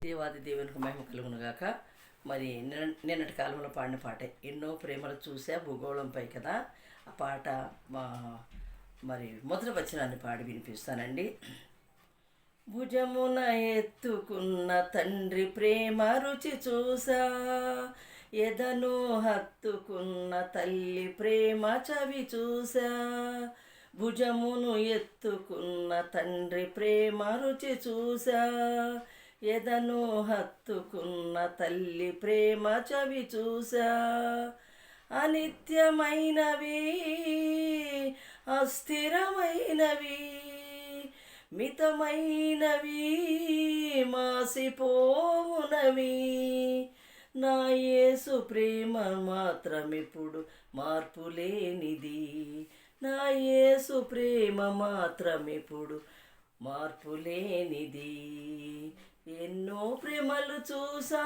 దేవాది దేవునికి మహిమ కలుగునుగాక. మరి నిన్నటి కాలంలో పాడిన పాట ఎన్నో ప్రేమలు చూసా భూగోళంపై కదా. ఆ పాట మరి మొదటి వచనాన్ని పాడి వినిపిస్తానండి. భుజమున ఎత్తుకున్న తండ్రి ప్రేమ రుచి చూసా, ఎదను హత్తుకున్న తల్లి ప్రేమ చవి చూసా. భుజమును ఎత్తుకున్న తండ్రి ప్రేమ రుచి చూసా, ఎదను హత్తుకున్న తల్లి ప్రేమ చవి చూసా. అనిత్యమైనవి, అస్థిరమైనవి, మితమైనవి, మాసిపోవునవి. నా యేసు ప్రేమ మాత్రమిప్పుడు మార్పులేనిది. నా యేసు ప్రేమ మాత్రమిప్పుడు మార్పులేనిది. ఎన్నో ప్రేమలు చూసా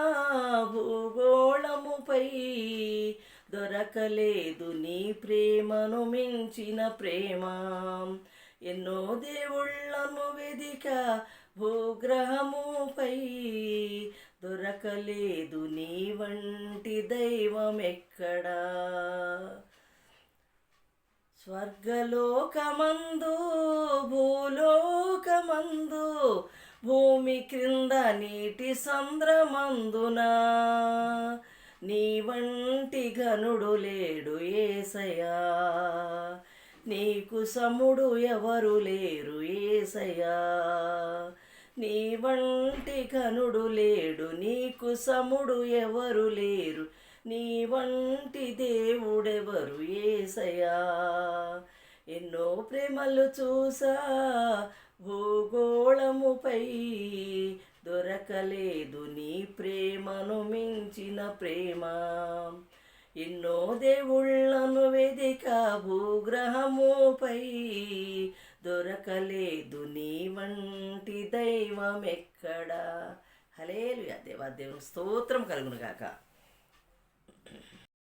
భూగోళముపై, దొరకలేదు నీ ప్రేమను మించిన ప్రేమ. ఎన్నో దేవుళ్ళను వెదిక భూగ్రహముపై, దొరకలేదు నీ వంటి దైవం ఎక్కడా. స్వర్గలోకమందు భూలోకమందు, భూమి క్రింద నీటి సంద్రమందునా, నీ వంటి ఘనుడు లేడు యేసయ్యా. నీకు సముడు ఎవరు లేరు యేసయ్యా. నీ వంటి ఘనుడు లేడు, నీకు సముడు ఎవరు లేరు, నీ వంటి దేవుడెవరు యేసయ్యా. ఎన్నో ప్రేమలు చూసా భూగోళముపై, దొరకలేదు నీ ప్రేమను మించిన ప్రేమ. ఎన్నో దేవుళ్ళను వెదిక భూగ్రహముపై, దొరకలేదు నీ వంటి దైవం ఎక్కడా. హల్లెలూయా. దేవా దేవుని స్తోత్రం కలుగునుగాక.